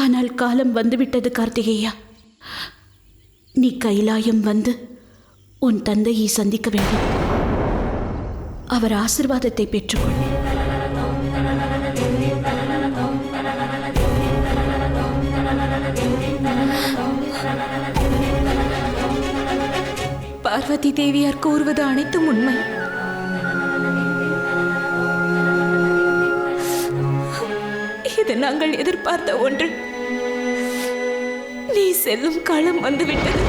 ஆனால் காலம் வந்துவிட்டது கார்த்திகேயா. நீ கைலாயம் வந்து உன் தந்தையை சந்திக்க வேண்டும். அவர் ஆசீர்வாதத்தை பெற்றுக்கொள். பார்வதி தேவியார் கூறுவது அனைத்தும் உண்மை. இது நாங்கள் எதிர்பார்த்த ஒன்று. நீ செல்லும் காலம் வந்துவிட்டது.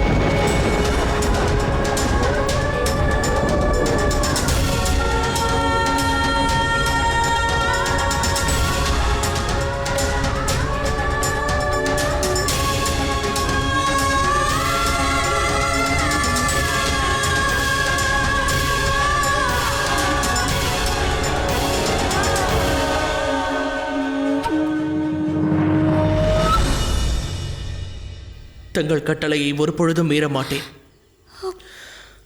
தங்கள் கட்டளையை ஒரு பொழுதும் மீற மாட்டேன்.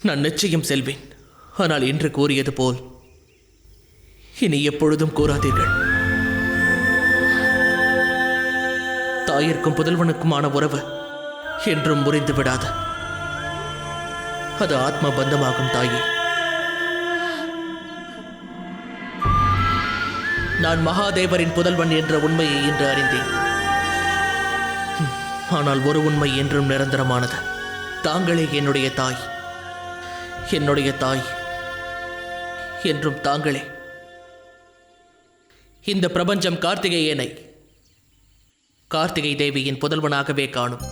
நான் நிச்சயம் செல்வேன். ஆனால் இன்று கூறியது போல் இனி எப்பொழுதும் கூறாதீர்கள். தாயிற்கும் புதல்வனுக்குமான உறவு என்றும் முறிந்து விடாது. அது ஆத்ம பந்தமாகும். தாயே, நான் மகாதேவரின் புதல்வன் என்ற உண்மையை இன்று அறிந்தேன். ஆனால் ஒரு உண்மை என்றும் நிரந்தரமானது. தாங்களே என்னுடைய தாய். என்னுடைய தாய் என்றும் தாங்களே. இந்த பிரபஞ்சம் கார்த்திகேயனை கார்த்திகை தேவியின் புதல்வனாகவே காணும்.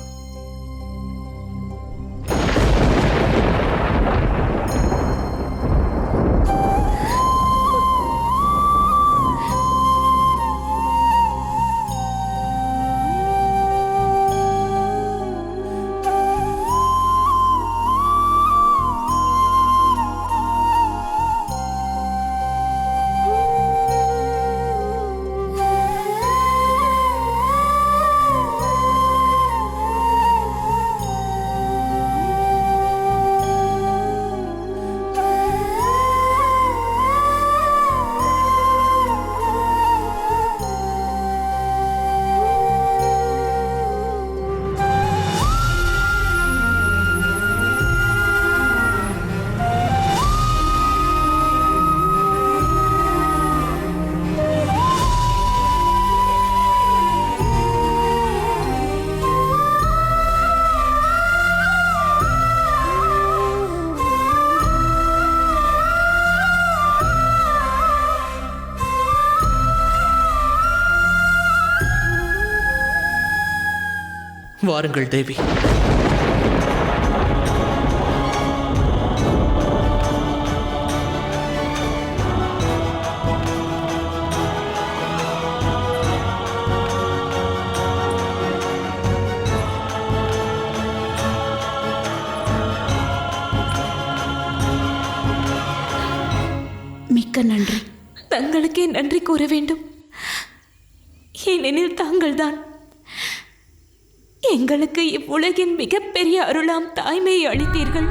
வாருங்கள் தேவி. மிக்க நன்றி. தங்களுக்கே நன்றி கூற வேண்டும். ஏனெனில் தாங்கள்தான் எங்களுக்கு இவ்வுலகின் மிகப்பெரிய அருளாம் தாய்மையை அளித்தீர்கள்.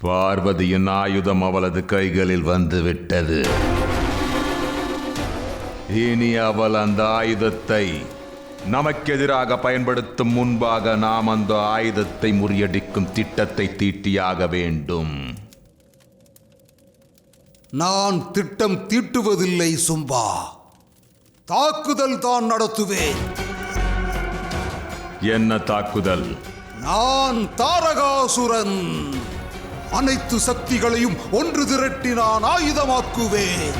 பார்வதியின் ஆயுதம் அவளது கைகளில் வந்துவிட்டது. இனி அவள் அந்த ஆயுதத்தை நமக்கெதிராக பயன்படுத்தும் முன்பாக நாம் அந்த ஆயுதத்தை முறியடிக்கும் திட்டத்தை தீட்டியாக வேண்டும். நான் திட்டம் தீட்டுவதில்லை சும்பா, தாக்குதல் தான் நடத்துவேன். என்ன தாக்குதல்? நான் தாரகாசுரன். அனைத்து சக்திகளையும் ஒன்று திரட்டி நான் ஆயுதமாக்குவேன்.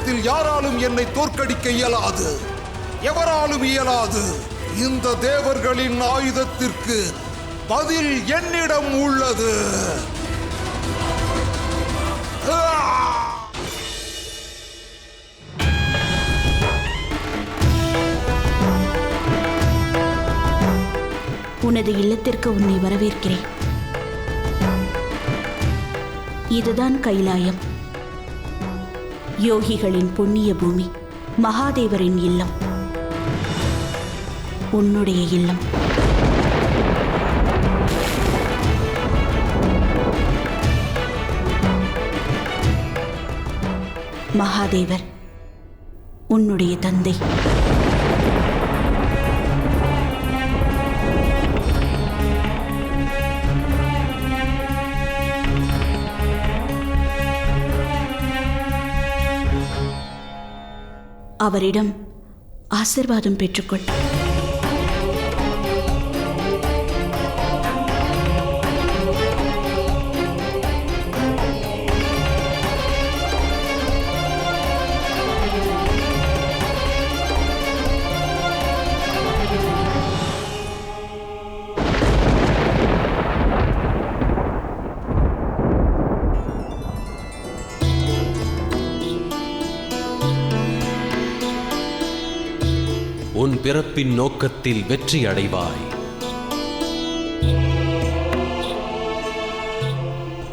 யுத்தத்தில் யாராலும் என்னை தோற்கடிக்க இயலாது, எவராலும் இயலாது. இந்த தேவர்களின் ஆயுதத்திற்கு பதில் என்னிடம் உள்ளது. உனது இல்லத்திற்கு உன்னை வரவேற்கிறேன். இதுதான் கைலாயம், யோகிகளின் புண்ணிய பூமி, மகாதேவரின் இல்லம், உன்னுடைய இல்லம். மகாதேவர் உன்னுடைய தந்தை. அவரிடம் ஆசீர்வாதம் பெற்றுக்கொள். உன் பிறப்பின் நோக்கத்தில் வெற்றி அடைவாய்.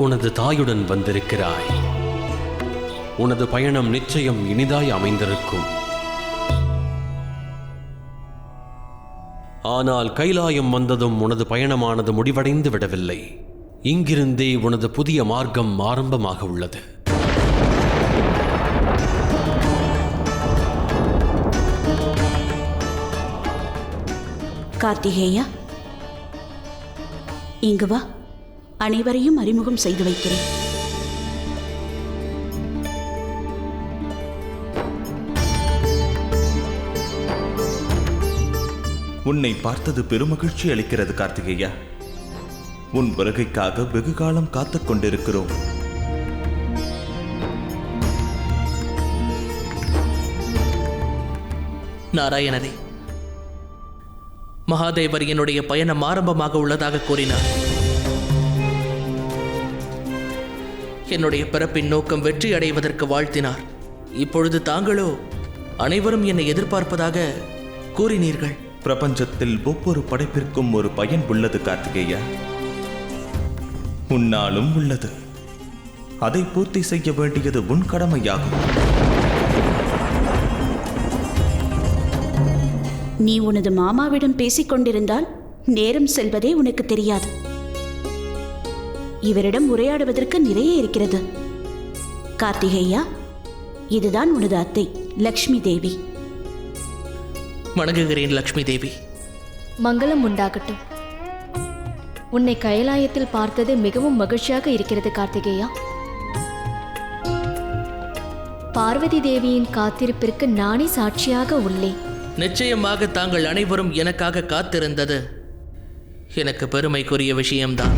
உனது தாயுடன் வந்திருக்கிறாய். உனது பயணம் நிச்சயம் இனிதாய் அமைந்திருக்கும். ஆனால் கைலாயம் வந்ததும் உனது பயணமானது முடிவடைந்து விடவில்லை. இங்கிருந்தே உனது புதிய மார்க்கம் ஆரம்பமாக உள்ளது. கார்த்திகேயா, இங்கு வா. அனைவரையும் அறிமுகம் செய்து வைக்கிறேன். உன்னை பார்த்தது பெருமகிழ்ச்சி அளிக்கிறது கார்த்திகேயா. உன் வருகைக்காக வெகு காலம் காத்துக் கொண்டிருக்கிறோம். நாராயணரே, மகாதேவர் என்னுடைய பயணம் ஆரம்பமாக உள்ளதாக கூறினார். என்னுடைய பிறப்பின் நோக்கம் வெற்றி அடைவதற்கு வாழ்த்தினார். இப்பொழுது தாங்களோ அனைவரும் என்னை எதிர்பார்ப்பதாக கூறினீர்கள். பிரபஞ்சத்தில் ஒவ்வொரு படைப்பிற்கும் ஒரு பயன் உள்ளது கார்த்திகேயா. உன்னாலும் உள்ளது. அதை பூர்த்தி செய்ய வேண்டியது உன் கடமையாகும். நீ உனது மாமாவிடம் பேசிக் கொண்டிருந்தால் நேரம் செல்வதே உனக்கு தெரியாது. இவரிடம் உரையாடுவதற்கு நிறைய இருக்கிறது. கார்த்திகேயா, இதுதான் உனது அத்தை லக்ஷ்மி தேவி. வணங்குகிறேன் லக்ஷ்மி தேவி. மங்களம் உண்டாகட்டும். உன்னை கைலாயத்தில் பார்த்தது மிகவும் மகிழ்ச்சியாக இருக்கிறது கார்த்திகேயா. பார்வதி தேவியின் காத்திருப்பிற்கு நானே சாட்சியாக உள்ளேன். நிச்சயமாக தாங்கள் அனைவரும் எனக்காக காத்திருந்தது எனக்கு பெருமைக்குரிய விஷயம்தான்.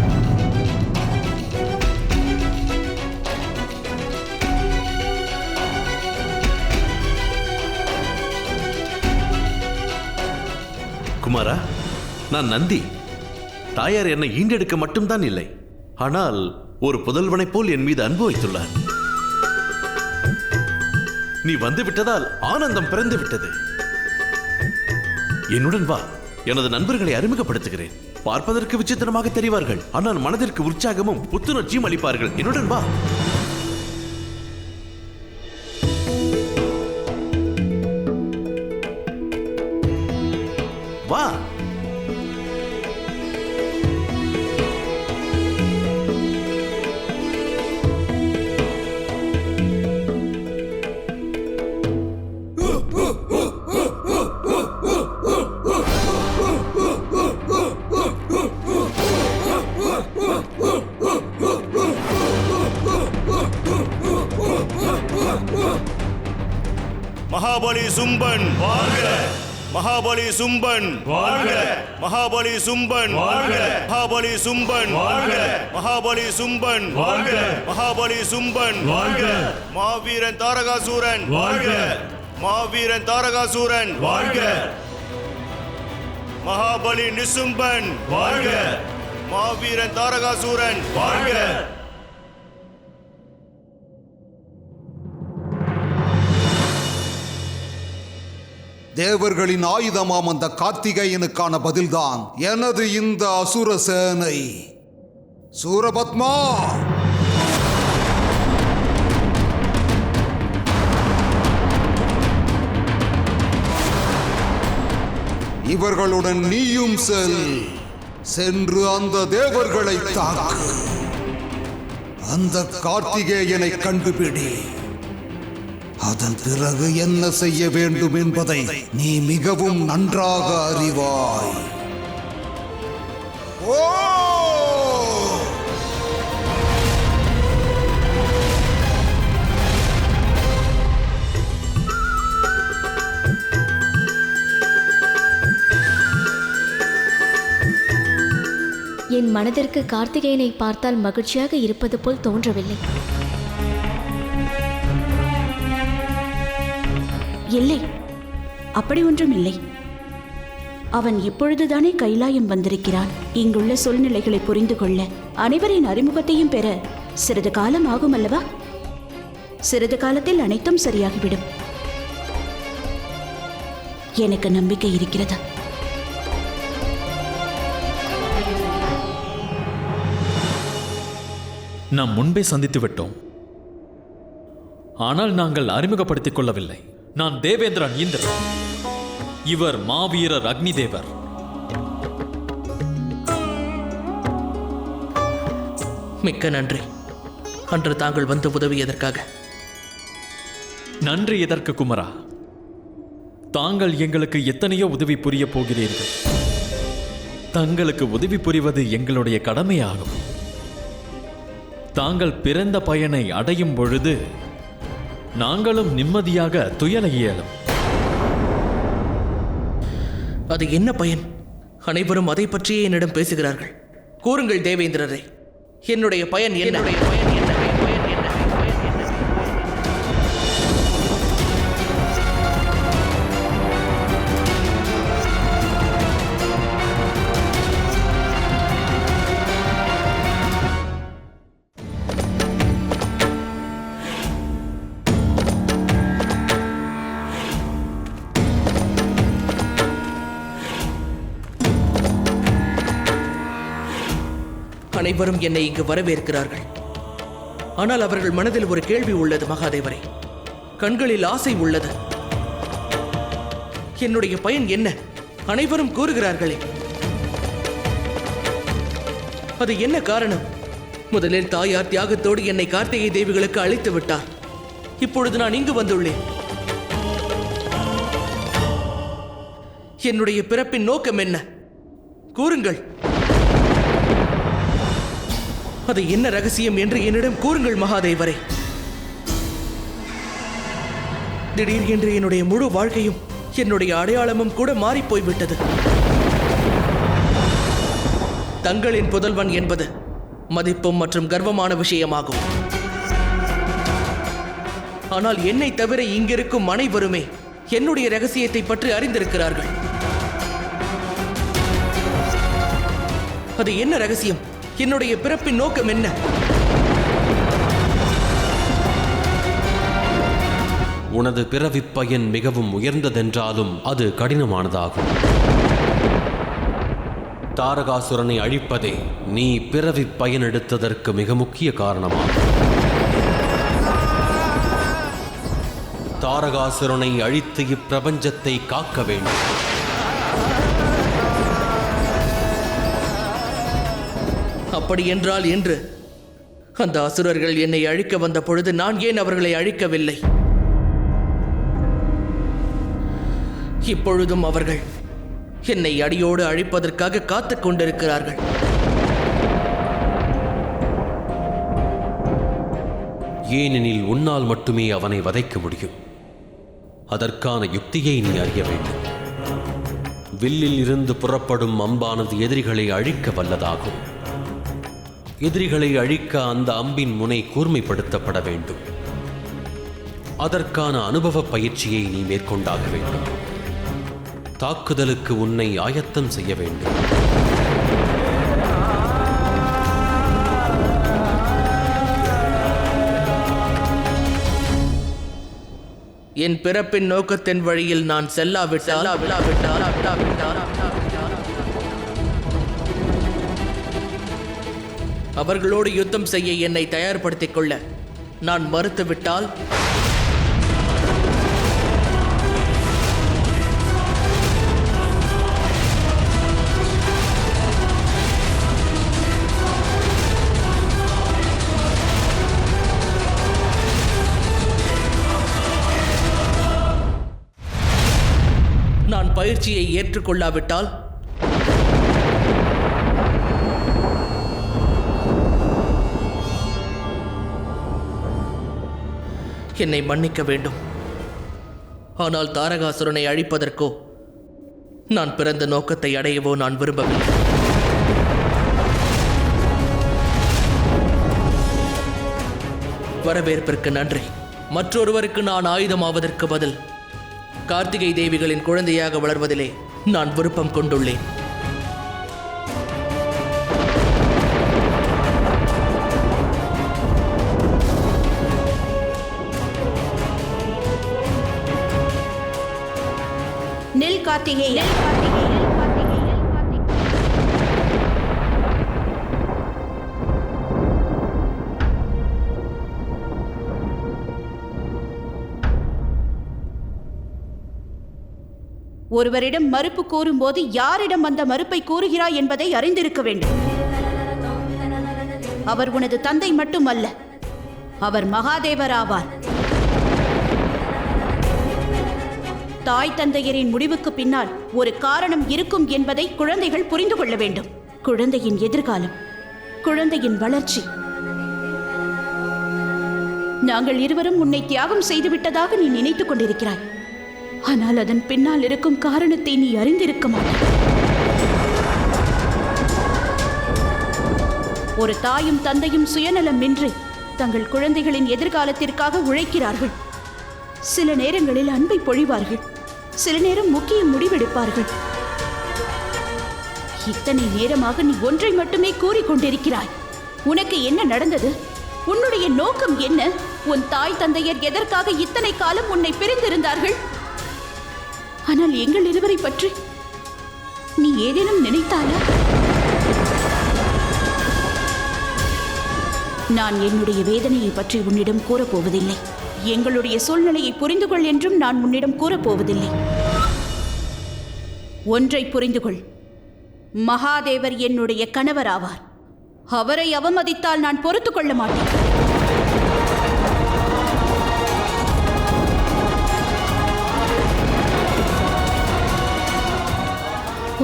குமாரா, நான் நந்தி. தாயார் என்னை ஈண்டெடுக்க மட்டும்தான் இல்லை, ஆனால் ஒரு புதல்வனைப் போல் என் மீது அன்பு வைத்துள்ளார். நீ வந்து விட்டதால் ஆனந்தம் பிறந்து விட்டது. என்னுடன் வா, எனது நண்பர்களை அறிமுகப்படுத்துகிறேன். பார்ப்பதற்கு விசித்திரமாக தெரிவார்கள், ஆனால் மனதிற்கு உற்சாகமும் புத்துணர்ச்சியும் அளிப்பார்கள். என்னுடன் வா. வா. மகாபலி சும்பன் வாழ்க! மகாபலி சும்பன் வாழ்க! மகாபலி சும்பன் வாழ்க! மகாபலி சும்பன் வாழ்க! மகாபலி சும்பன் வாழ்க! மகாபலி சும்பன் வாழ்க! மாவீரன் தாரகாசூரன் வாழ்க! மாவீரன் தாரகாசூரன் வாழ்க! மகாபலி நிசும்பன் வாழ்க! மாவீரன் தாரகாசூரன் வாழ்க! தேவர்களின் ஆயுதமாம் அந்த கார்த்திகேயனுக்கான பதில்தான் எனது இந்த அசுர சேனை. சூரபத்மா, இவர்களுடன் நீயும் சென்று அந்த தேவர்களை தாக்கு. அந்த கார்த்திகேயனை கண்டுபிடி. அதன் பிறகு என்ன செய்ய வேண்டும் என்பதை நீ மிகவும் நன்றாக அறிவாய். ஓ! என் மனதிற்கு கார்த்திகேயனை பார்த்தால் மகிழ்ச்சியாக இருப்பது போல் தோன்றவில்லை. இல்லை, அப்படி ஒன்றும் இல்லை. அவன் இப்பொழுதுதானே கைலாயம் வந்திருக்கிறான். இங்குள்ள சூழ்நிலைகளை புரிந்து கொள்ள, அனைவரின் அறிமுகத்தையும் பெற சிறிது காலம் ஆகும் அல்லவா? சிறிது காலத்தில் அனைத்தும் சரியாகிவிடும். எனக்கு நம்பிக்கை இருக்கிறது. நாம் முன்பே சந்தித்து விட்டோம். ஆனால் நாங்கள் அறிமுகப்படுத்திக் கொள்ளவில்லை. நான் தேவேந்திரன் இந்திரன். இவர் மாவீரர் அக்னி தேவர். மிக்க நன்றி. அன்று தாங்கள் வந்து உதவியதற்காக. நன்றி எதற்கு குமரா? தாங்கள் எங்களுக்கு எத்தனையோ உதவி புரிய போகிறீர்கள். தங்களுக்கு உதவி புரிவது எங்களுடைய கடமையாகும். தாங்கள் பிறந்த பயனை அடையும் பொழுது நாங்களும் நிம்மதியாக துயர இயலும். அது என்ன பயன்? அனைவரும் அதை பற்றியே என்னிடம் பேசுகிறார்கள். கூறுங்கள் தேவேந்திரரே, என்னுடைய பயன் என்ன? அனைவரும் என்னை இங்கு வரவேற்கிறார்கள். ஆனால் அவர்கள் மனதில் ஒரு கேள்வி உள்ளது மகாதேவரே. கண்களில் ஆசை உள்ளது. என்னுடைய பயன் என்ன? அனைவரும் கூறுகிறார்களே, அது என்ன காரணம்? முதலில் தாயார் தியாகத்தோடு என்னை கார்த்திகை தேவிகளுக்கு அழைத்து விட்டார். இப்பொழுது நான் இங்கு வந்துள்ளேன். என்னுடைய பிறப்பின் நோக்கம் என்ன? கூறுங்கள். அது என்ன ரகசியம் என்று என்னிடம் கூறுங்கள் மகாதேவரே. திடீர் என்று என்னுடைய முழு வாழ்க்கையும் என்னுடைய அடையாளமும் கூட மாறிப்போய்விட்டது. தங்களின் புதல்வன் என்பது மதிப்பும் மற்றும் கர்வமான விஷயமாகும். ஆனால் என்னை தவிர இங்கிருக்கும் அனைவருமே என்னுடைய ரகசியத்தை பற்றி அறிந்திருக்கிறார்கள். அது என்ன ரகசியம்? என்னுடைய பிறப்பின் நோக்கம் என்ன? உனது பிறவிப் பயன் மிகவும் உயர்ந்ததென்றாலும் அது கடினமானதாகும். தாரகாசுரனை அழிப்பதே நீ பிறவிப் பயன் எடுத்ததற்கு மிக முக்கிய காரணமாகும். தாரகாசுரனை அழித்து இப்பிரபஞ்சத்தை காக்க வேண்டும். அப்படி என்றால் என்று அந்த அசுரர்கள் என்னை அழிக்க வந்த பொழுது நான் ஏன் அவர்களை அழிக்கவில்லை? இப்பொழுதும் அவர்கள் என்னை அடியோடு அழிப்பதற்காக காத்துக் கொண்டிருக்கிறார்கள். ஏனெனில் உன்னால் மட்டுமே அவனை வதைக்க முடியும். அதற்கான யுக்தியை நீ அறிய வேண்டும். வில்லில் இருந்து புறப்படும் அம்பானது எதிரிகளை அழிக்க வல்லதாகும். எதிரிகளை அழிக்க அந்த அம்பின் முனை கூர்மைப்படுத்தப்பட வேண்டும். அதற்கான அனுபவ பயிற்சியை நீ மேற்கொண்டாக வேண்டும். தாக்குதலுக்கு உன்னை ஆயத்தம் செய்ய வேண்டும். என் பிறப்பின் நோக்கத்தின் வழியில் நான் செல்லாவிட்டால் அவர்களோடு யுத்தம் செய்ய என்னை தயார்படுத்திக் கொள்ள நான் மறுத்துவிட்டால் நான் பயிற்சியை ஏற்றுக்கொள்ளாவிட்டால் என்னை மன்னிக்க வேண்டும். ஆனால் தாரகாசுரனை அழிப்பதற்கோ நான் பிறந்த நோக்கத்தை அடையவோ நான் விரும்பவில்லை. வரவேற்பிற்கு நன்றி. மற்றொருவருக்கு நான் ஆயுதமாவதற்கு பதில் கார்த்திகை தேவிகளின் குழந்தையாக வளர்வதிலே நான் விருப்பம் கொண்டுள்ளேன். நெல் கார்த்திகேய, ஒருவரிடம் மறுப்பு கூறும்போது யாரிடம் அந்த மறுப்பை கூறுகிறாய் என்பதை அறிந்திருக்க வேண்டும். அவர் உனது தந்தை மட்டுமல்ல, அவர் மகாதேவர் ஆவார். தாய் தந்தையரின் முடிவுக்கு பின்னால் ஒரு காரணம் இருக்கும் என்பதை குழந்தைகள் புரிந்து கொள்ள வேண்டும். குழந்தையின் எதிர்காலம், குழந்தையின் வளர்ச்சி. நாங்கள் இருவரும் உன்னை தியாகம் செய்துவிட்டதாக நீ நினைத்துக் கொண்டிருக்கிறாய். ஆனால் அதன் பின்னால் இருக்கும் காரணத்தை நீ அறிந்திருக்க மாட்டாய். ஒரு தாயும் தந்தையும் சுயநலமின்றி தங்கள் குழந்தைகளின் எதிர்காலத்திற்காக உழைக்கிறார்கள். சில நேரங்களில் அன்பை பொழிவார்கள், சில நேரம் முக்கிய முடிவெடுப்பார்கள். இத்தனை நேரமாக நீ ஒன்றை மட்டுமே கூறிக்கொண்டிருக்கிறாய். உனக்கு என்ன நடந்தது? உன்னுடைய நோக்கம் என்ன? உன் தாய் தந்தையர் எதற்காக இத்தனை காலம் உன்னை பிரிந்திருந்தார்கள்? ஆனால் எங்கள் இருவரை பற்றி நீ ஏதேனும் நினைத்தாயா? நான் என்னுடைய வேதனையை பற்றி உன்னிடம் கூறப்போவதில்லை. எங்களுடைய சூழ்நிலையை புரிந்து கொள் என்றும் நான் உன்னிடம் கூறப்போவதில்லை. ஒன்றை புரிந்து கொள், மகாதேவர் என்னுடைய கணவர் ஆவார். அவரை அவமதித்தால் நான் பொறுத்துக் கொள்ள மாட்டேன்.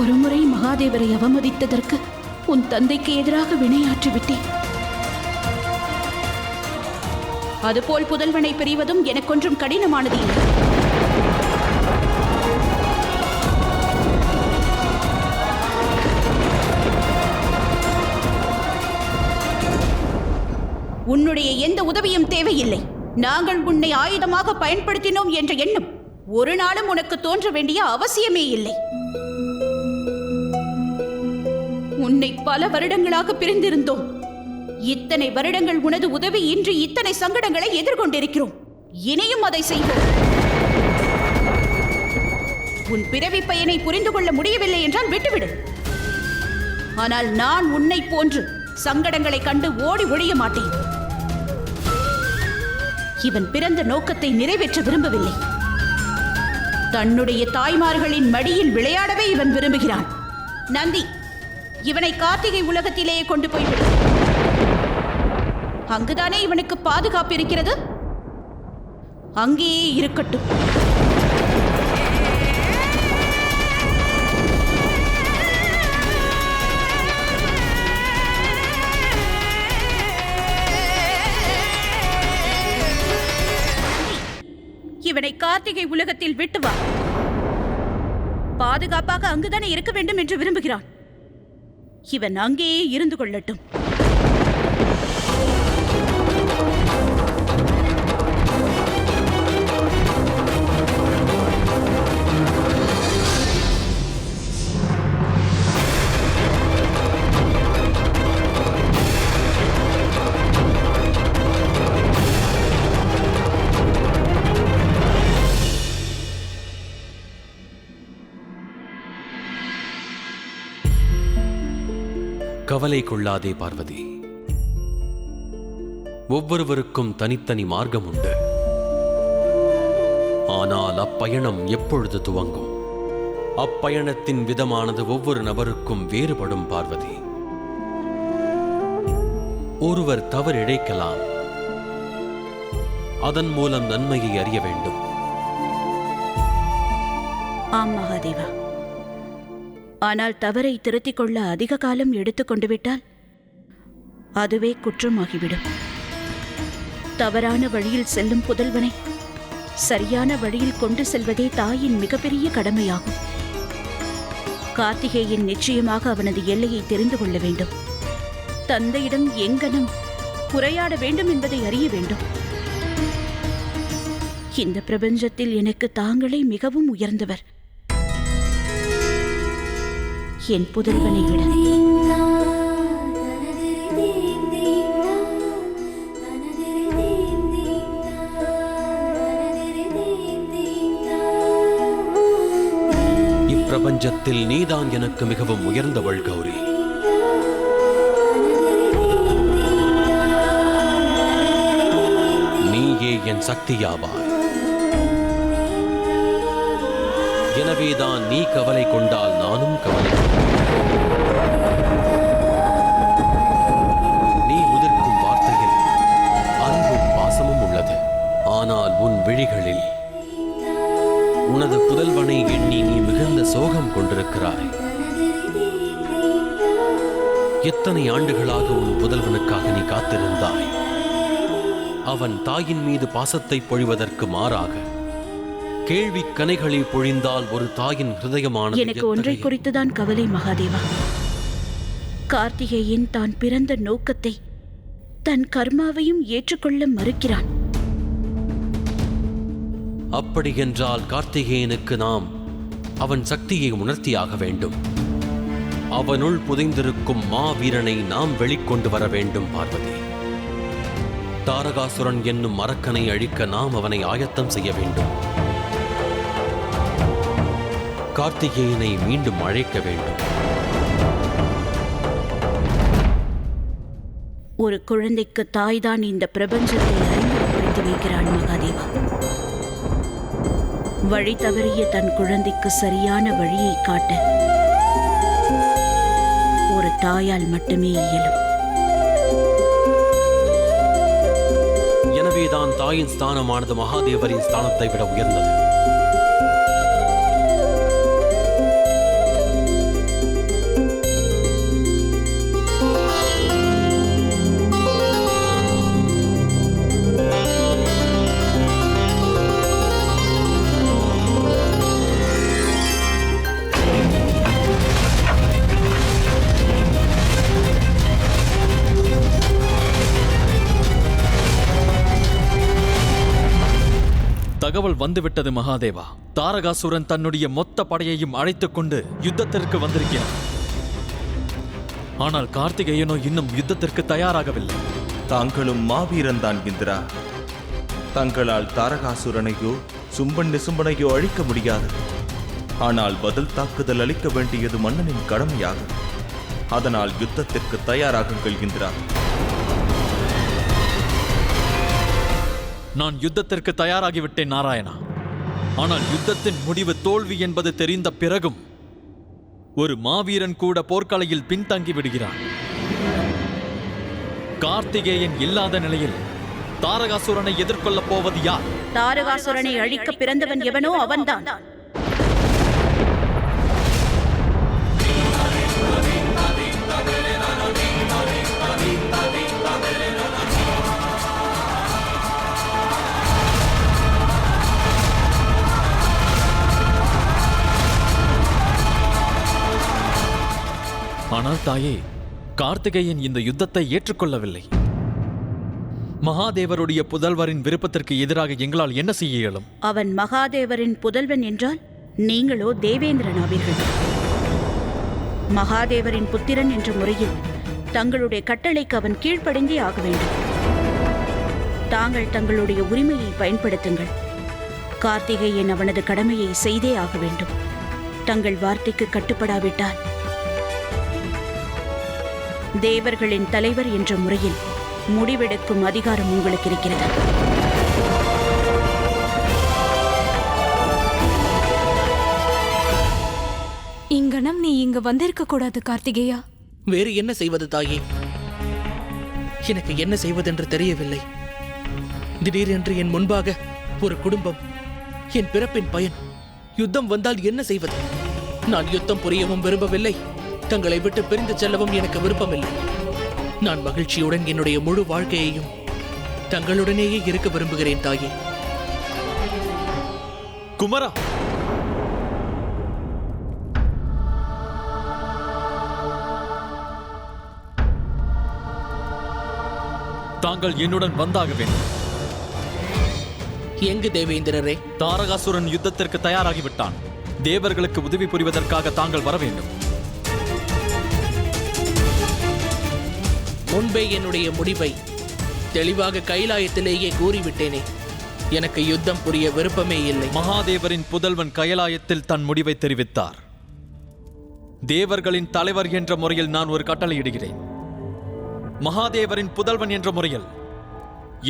ஒருமுறை மகாதேவரை அவமதித்ததற்கு உன் தந்தைக்கு எதிராக வினையாற்றிவிட்டேன். அதுபோல் புதல்வனை பிரிவதும் எனக்கொன்றும் கடினமானது இல்லை. உன்னுடைய எந்த உதவியும் தேவையில்லை. நாங்கள் உன்னை ஆயுதமாக பயன்படுத்தினோம் என்ற எண்ணம் ஒரு நாளும் உனக்கு தோன்ற வேண்டிய அவசியமே இல்லை. உன்னை பல வருடங்களாக பிரிந்திருந்தோம். இத்தனை வருடங்கள் உனது உதவி இன்று இத்தனை சங்கடங்களை எதிர்கொண்டிருக்கிறோம். இனியும் அதை செய்வோம். உன் பிறவி பயனை புரிந்து கொள்ள முடியவில்லை என்றால் விட்டுவிடு. ஆனால் நான் உன்னை போன்று சங்கடங்களை கண்டு ஓடி ஒழிய மாட்டேன். இவன் பிறந்த நோக்கத்தை நிறைவேற்ற விரும்பவில்லை. தன்னுடைய தாய்மார்களின் மடியில் விளையாடவே இவன் விரும்புகிறான். நந்தி, இவனை கார்த்திகை உலகத்திலேயே கொண்டு போய்விடு. அங்குதானே இவனுக்கு பாதுகாப்பு இருக்கிறது. அங்கேயே இருக்கட்டும். இவனை கார்த்திகை உலகத்தில் விட்டு வா. பாதுகாப்பாக அங்குதானே இருக்க வேண்டும் என்று விரும்புகிறான். இவன் அங்கேயே இருந்து கொள்ளட்டும். கவலை கொள்ளாதே பார்வதி. ஒவ்வொருவருக்கும் தனித்தனி மார்க்கம் உண்டு. ஆனால் அப்பயணம் எப்பொழுது துவங்கும்? அப்பயணத்தின் விதமானது ஒவ்வொரு நபருக்கும் வேறுபடும் பார்வதி. ஒருவர் தவறிழைக்கலாம், அதன் மூலம் நன்மையை அறிய வேண்டும். ஆம் மகாதேவா, ஆனால் தவறை திருத்திக் கொள்ள அதிக காலம் எடுத்துக்கொண்டு விட்டால் அதுவே குற்றமாகிவிடும். தவறான வழியில் செல்லும் புதல்வனை சரியான வழியில் கொண்டு செல்வதே தாயின் மிகப்பெரிய கடமையாகும். கார்த்திகேயன் நிச்சயமாக அவனது எல்லையை தெரிந்து கொள்ள வேண்டும். தந்தையிடம் எங்கனம் உரையாட வேண்டும் என்பதை அறிய வேண்டும். இந்த பிரபஞ்சத்தில் எனக்கு தாங்களே மிகவும் உயர்ந்தவர். என் புதல்வனை விட இப்பிரபஞ்சத்தில் நீதான் எனக்கு மிகவும் உயர்ந்தவள் கௌரி. நீயே என் சக்தியாவாய். எனவேதான் நீ கவலை கொண்டால் நானும் கவலை. நீ உதிர்க்கும் வார்த்தையில் அன்பும் பாசமும் உள்ளது. ஆனால் உன் விழிகளில் உனது புதல்வனை எண்ணி நீ மிகுந்த சோகம் கொண்டிருக்கிறாய். எத்தனை ஆண்டுகளாக உன் புதல்வனுக்காக நீ காத்திருந்தாய். அவன் தாயின் மீது பாசத்தை பொழிவதற்கு மாறாக கேள்வி கணைகளை பொழிந்தால் ஒரு தாயின் ஹிருதயமானது. எனக்கு ஒன்றை குறித்துதான் கவலை மகாதேவா. கார்த்திகேயன் தான் பிறந்த நோக்கத்தை, தன் கர்மாவையும் ஏற்றுக்கொள்ள மறுக்கிறான். அப்படி என்றால் கார்த்திகேயனுக்கு நாம் அவன் சக்தியை உணர்த்தியாக வேண்டும். அவனுள் புதைந்திருக்கும் மாவீரனை நாம் வெளிக்கொண்டு வர வேண்டும் பார்வதி. தாரகாசுரன் என்னும் அரக்கனை அழிக்க நாம் அவனை ஆயத்தம் செய்ய வேண்டும். கார்த்திகேயனை மீண்டும் அழைக்க வேண்டும். ஒரு குழந்தைக்கு தாய்தான் இந்த பிரபஞ்சத்தை அறிமுகப்படுத்தி வைக்கிறாள் மகாதேவா. வழி தவறிய தன் குழந்தைக்கு சரியான வழியை காட்ட ஒரு தாயால் மட்டுமே இயலும். எனவேதான் தாயின் ஸ்தானமானது மகாதேவரின் ஸ்தானத்தை விட உயர்ந்தது. தகவல் வந்துவிட்டது மகாதேவா. தாரகாசுரன் தன்னுடைய மொத்த படையையும் அழைத்துக் கொண்டு யுத்தத்திற்கு வந்திருக்கிறான். ஆனால் கார்த்திகேயனோ இன்னும் யுத்தத்திற்கு தயாராகவில்லை. தாங்களும் மாவீரன் தான் இந்திரா. தங்களால் தாரகாசுரனையோ சும்பன் நிசும்பனையோ அழிக்க முடியாது. ஆனால் பதில் தாக்குதல் அளிக்க வேண்டியது மன்னனின் கடமையாகும். அதனால் யுத்தத்திற்கு தயாராகுங்கள் இந்திரா. நான் யுத்தத்திற்கு தயாராகிவிட்டேன் நாராயணா. ஆனால் யுத்தத்தின் முடிவு தோல்வி என்பது தெரிந்த பிறகும் ஒரு மாவீரன் கூட போர்க்கலையில் பின்தங்கி விடுகிறான். கார்த்திகேயன் இல்லாத நிலையில் தாரகாசுரனை எதிர்கொள்ளப் போவது யார்? தாரகாசுரனை அழிக்க பிறந்தவன் எவனோ அவன்தான். ஆனால் தாயே, கார்த்திகேயன் இந்த யுத்தத்தை ஏற்றுக்கொள்ளவில்லை. மகாதேவருடைய புதல்வரின் விருப்பத்திற்கு எதிராக எங்களால் என்ன செய்ய இயலும்? அவன் மகாதேவரின் புதல்வன் என்றால் நீங்களோ தேவேந்திரன் ஆவீர்கள். மகாதேவரின் புத்திரன் என்ற முறையில் தங்களுடைய கட்டளைக்கு அவன் கீழ்ப்படிந்தே ஆக வேண்டும். தாங்கள் தங்களுடைய உரிமையை பயன்படுத்துங்கள். கார்த்திகேயன் அவனது கடமையை செய்தே ஆக வேண்டும். தங்கள் வார்த்தைக்கு கட்டுப்படாவிட்டால் தேவர்களின் தலைவர் என்ற முறையில் முடிவெடுக்கும் அதிகாரம் உங்களுக்கு இருக்கிறது. இங்கனம் நீ இங்க வந்திருக்க கூடாது கார்த்திகேயா. வேறு என்ன செய்வது தாயே? எனக்கு என்ன செய்வதென்று தெரியவில்லை. திடீரென்று என் முன்பாக ஒரு குடும்பம், என் பிறப்பின் பயன். யுத்தம் வந்தால் என்ன செய்வது? நான் யுத்தம் புரியவும் விரும்பவில்லை, தங்களை விட்டு பிரிந்து செல்லவும் எனக்கு விருப்பமில்லை. நான் மகிழ்ச்சியுடன் என்னுடைய முழு வாழ்க்கையையும் தங்களுடனேயே இருக்க விரும்புகிறேன் தாயே. குமரா, தாங்கள் என்னுடன் வந்தாக வேண்டும். எங்கு தேவேந்திரரே? தாரகாசுரன் யுத்தத்திற்கு தயாராகிவிட்டான். தேவர்களுக்கு உதவி புரிவதற்காக தாங்கள் வர வேண்டும். முன்பே என்னுடைய முடிவை தெளிவாக கைலாயத்திலேயே கூறிவிட்டேனே. எனக்கு யுத்தம் புரிய விருப்பமே இல்லை. மகாதேவரின் புதல்வன் கைலாயத்தில் தன் முடிவை தெரிவித்தார். தேவர்களின் தலைவர் என்ற முறையில் நான் ஒரு கட்டளையிடுகிறேன். மகாதேவரின் புதல்வன் என்ற முறையில்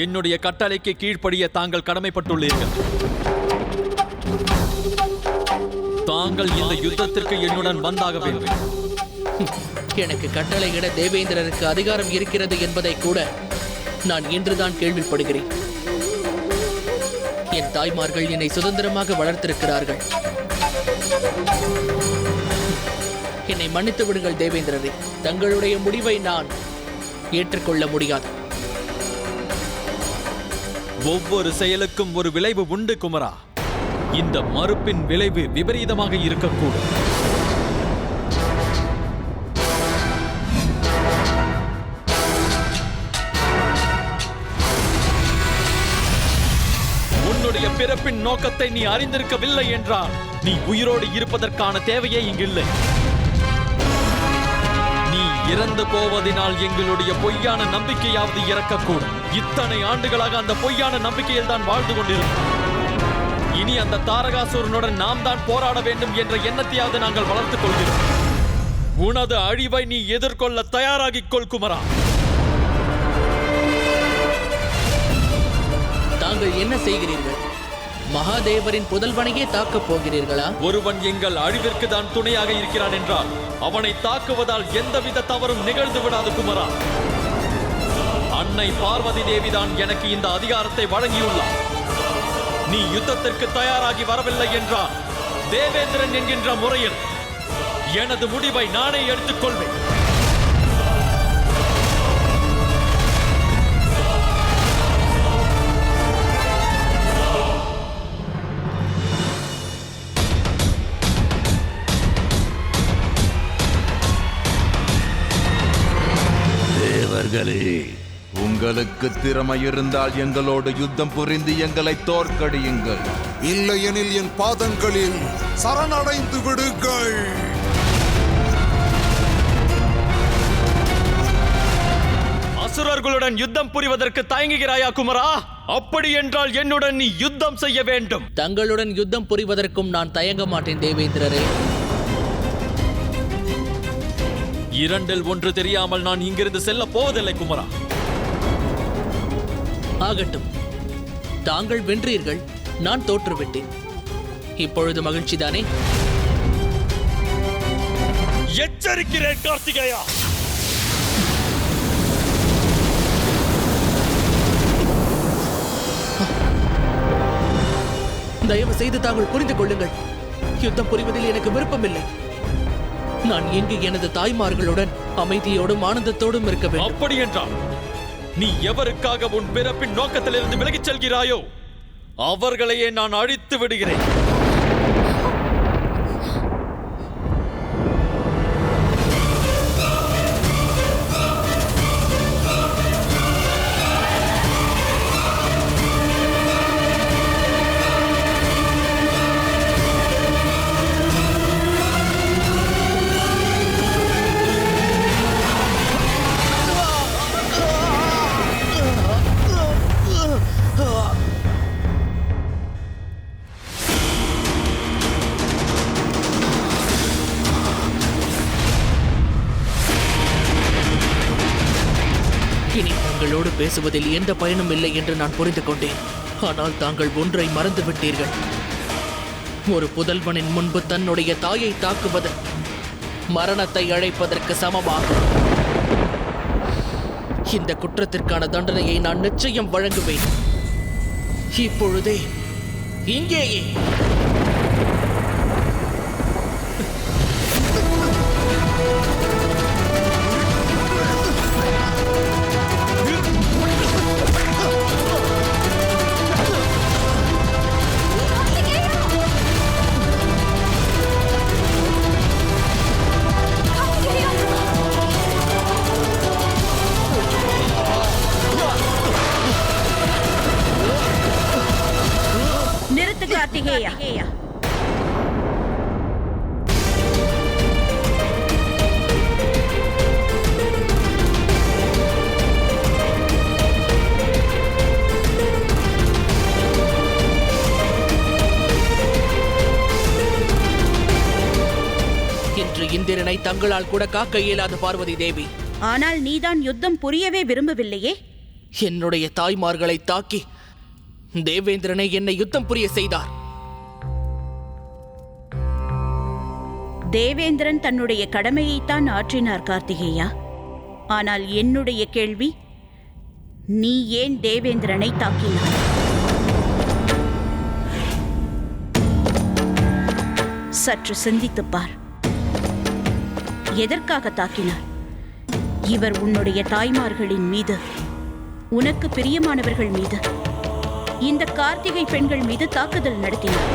என்னுடைய கட்டளைக்கு கீழ்ப்படிய தாங்கள் கடமைப்பட்டுள்ளீர்கள். தாங்கள் இந்த யுத்தத்திற்கு என்னுடன் வந்தாக வேண்டும். எனக்கு கட்டளையிட தேவேந்திரருக்கு அதிகாரம் இருக்கிறது என்பதை கூட நான் இன்றுதான் கேள்விப்படுகிறேன். என் தாய்மார்கள் என்னை சுதந்திரமாக வளர்த்திருக்கிறார்கள். என்னை மன்னித்து விடுங்கள் தேவேந்திரரே. தங்களுடைய முடிவை நான் ஏற்றுக்கொள்ள முடியாது. ஒவ்வொரு செயலுக்கும் ஒரு விளைவு உண்டு குமரா. இந்த மறுப்பின் விளைவு விபரீதமாக இருக்கக்கூடும். உன்னுடைய பிறப்பின் நோக்கத்தை நீ அறிந்திருக்கவில்லை என்றால் நீ உயிரோடு இருப்பதற்கான தேவையே இங்கில்லை. இறந்து போவதனால் எங்களுடைய பொய்யான நம்பிக்கையாவது இறக்கக்கூடும். இத்தனை ஆண்டுகளாக அந்த பொய்யான நம்பிக்கையில் தான் வாழ்ந்து கொண்டிருக்கிறோம். இனி அந்த தாரகாசுரனுடன் நாம் தான் போராட வேண்டும் என்ற எண்ணத்தையாவது நாங்கள் வளர்த்துக் கொள்கிறோம். உனது அழிவை நீ எதிர்கொள்ள தயாராகிக் கொள் குமரா. தாங்கள் என்ன செய்கிறீர்கள்? மகாதேவரின் புதல்வனையே தாக்கப் போகிறீர்களா? ஒருவன் எங்கள் அழிவிற்கு தான் துணையாக இருக்கிறான் என்றால் அவனை தாக்குவதால் எந்தவித தவறும் நிகழ்ந்து விடாது குமரா. அன்னை பார்வதி தேவிதான் எனக்கு இந்த அதிகாரத்தை வழங்கியுள்ளார். நீ யுத்தத்திற்கு தயாராகி வரவில்லை என்றால் தேவேந்திரன் என்கின்ற முறையில் எனது முடிவை நானே எடுத்துக்கொள்வேன். உங்களுக்கு திறமை இருந்தால் எங்களோடு யுத்தம் புரிந்து எங்களை தோற்கடியுங்கள். இல்லையெனில் என் பாதங்களில் சரணடைந்து விடுங்கள். அசுரர்களுடன் யுத்தம் புரிவதற்கு தயங்குகிறாயா குமரா? அப்படி என்றால் என்னுடன் நீ யுத்தம் செய்ய வேண்டும். தங்களுடன் யுத்தம் புரிவதற்கும் நான் தயங்க மாட்டேன் தேவேந்திரரே. இரண்டில் ஒன்று தெரியாமல் நான் இங்கிருந்து செல்ல போவதில்லை குமரா. ஆகட்டும், தாங்கள் வென்றீர்கள், நான் தோற்றுவிட்டேன். இப்பொழுது மகிழ்ச்சிதானே? எச்சரிக்கிறேன் கார்த்திகேயா. தயவு செய்து தாங்கள் புரிந்து கொள்ளுங்கள். யுத்தம் புரிவதில் எனக்கு விருப்பமில்லை. நான் எங்கு எனது தாய்மார்களுடன் அமைதியோடும் ஆனந்தத்தோடும் இருக்க வேண்டும். அப்படி என்றால் நீ எவருக்காக உன் பிறப்பின் நோக்கத்திலிருந்து விலகிச் செல்கிறாயோ அவர்களையே நான் அழித்து விடுகிறேன். தங்களோடு பேசுவதில் எந்த பயனும் இல்லை என்று நான் புரிந்து கொண்டேன். ஆனால் தாங்கள் ஒன்றை மறந்து விட்டீர்கள். ஒரு புதல்வனின் முன்பு தன்னுடைய தாயை தாக்குவது மரணத்தை அழைப்பதற்கு சமமாகும். இந்த குற்றத்திற்கான தண்டனையை நான் நிச்சயம் வழங்குவேன். இப்பொழுதே இங்கேயே. நிறுத்து கார்த்திகேயா. இன்று இந்திரனை தங்களால் கூட காக்க இயலாது பார்வதி தேவி. ஆனால் நீதான் யுத்தம் புரியவே விரும்பவில்லையே. என்னுடைய தாய்மார்களை தாக்கி தேவேந்திரனை என்னை யுத்தம் புரிய செய்தார். தேவேந்திரன் தன்னுடைய கடமையைத்தான் ஆற்றினார் கார்த்திகேயா. ஆனால் என்னுடைய கேள்வி, நீ ஏன் தேவேந்திரனை தாக்கினார்? சற்று சிந்தித்துப் பார். எதற்காக தாக்கினார்? இவர் உன்னுடைய தாய்மார்களின் மீது, உனக்கு பிரியமானவர்கள் மீது, இந்த கார்த்திகை பெண்கள் மீது தாக்குதல் நடத்தினார்.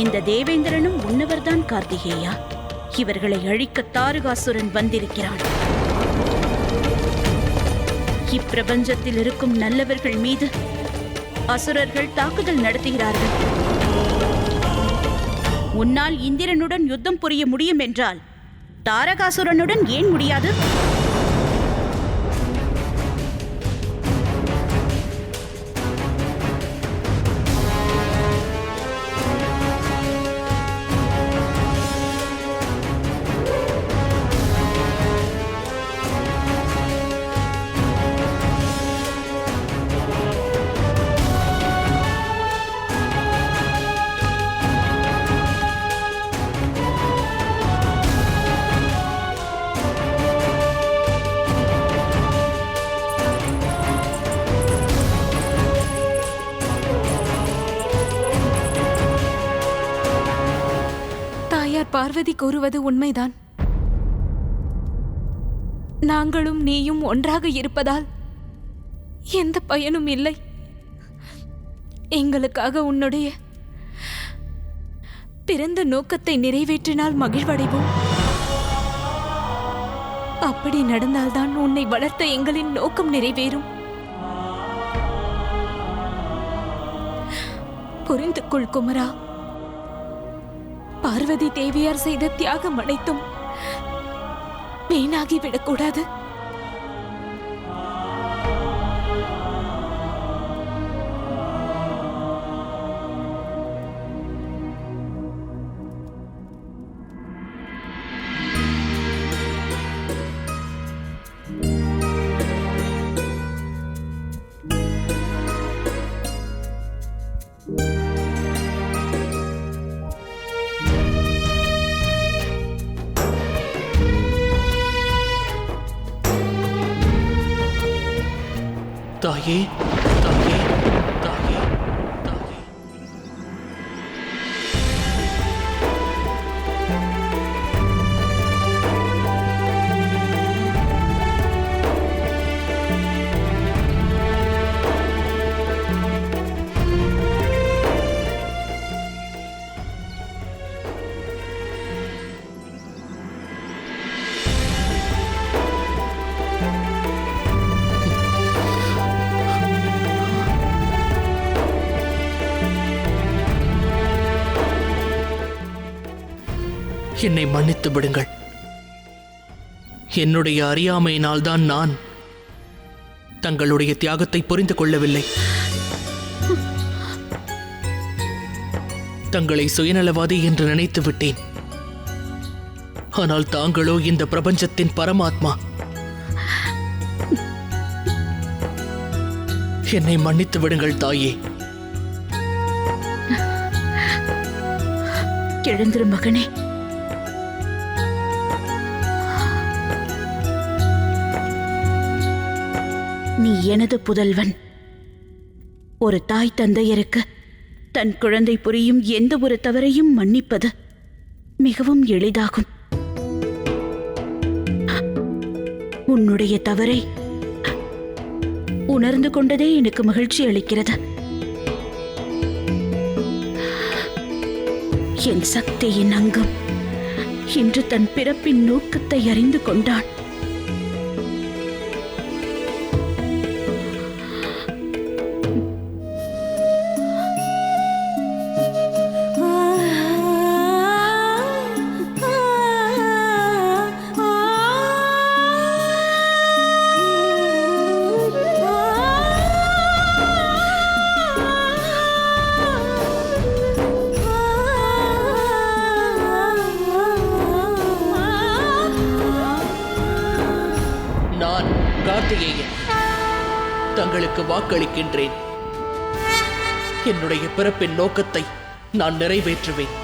இந்த தேவேந்திரனும் உன்னவர்தான் கார்த்திகேயா. இவர்களை அழிக்க தாரகாசுரன் வந்திருக்கிறான். இப்பிரபஞ்சத்தில் இருக்கும் நல்லவர்கள் மீது அசுரர்கள் தாக்குதல் நடத்துகிறார்கள். உன்னால் இந்திரனுடன் யுத்தம் புரிய முடியும் என்றால் தாரகாசுரனுடன் ஏன் முடியாது? பார்வதி கூறுவது உண்மைதான். நாங்களும் நீயும் ஒன்றாக இருப்பதால் எந்த பயனும் இல்லை. எங்களுக்காக உன்னுடைய பிறந்த நோக்கத்தை நிறைவேற்றினால் மகிழ்வடைவோம். அப்படி நடந்தால்தான் உன்னை வளர்த்த எங்களின் நோக்கம் நிறைவேறும். புரிந்து கொள் குமரா. பார்வதி தேவியார் செய்த தியாகம் அனைத்தும் வீணாகிவிடக்கூடாது. தாயே, தாயே, தாயே, தாயே. என்னை மன்னித்து விடுங்கள். என்னுடைய அறியாமையினால்தான் நான் தங்களுடைய தியாகத்தை புரிந்து கொள்ளவில்லை. தங்களை சுயநலவாதி என்று நினைத்து விட்டேன். ஆனால் தாங்களோ இந்த பிரபஞ்சத்தின் பரமாத்மா. என்னை மன்னித்து விடுங்கள் தாயே. எழுந்திரு மகனே. நீ எனது புதல்வன். ஒரு தாய் தந்தையருக்கு தன் குழந்தை புரியும் எந்த ஒரு தவறையும் மன்னிப்பது மிகவும் எளிதாகும். உன்னுடைய தவறை உணர்ந்து கொண்டதே எனக்கு மகிழ்ச்சி அளிக்கிறது. என் சக்தியின் அங்கம் இன்று தன் பிறப்பின் நோக்கத்தை அறிந்து கொண்டான். கார்த்திகேயன், தங்களுக்கு வாக்களிக்கின்றேன். என்னுடைய பிறப்பின் நோக்கத்தை நான் நிறைவேற்றுவேன்.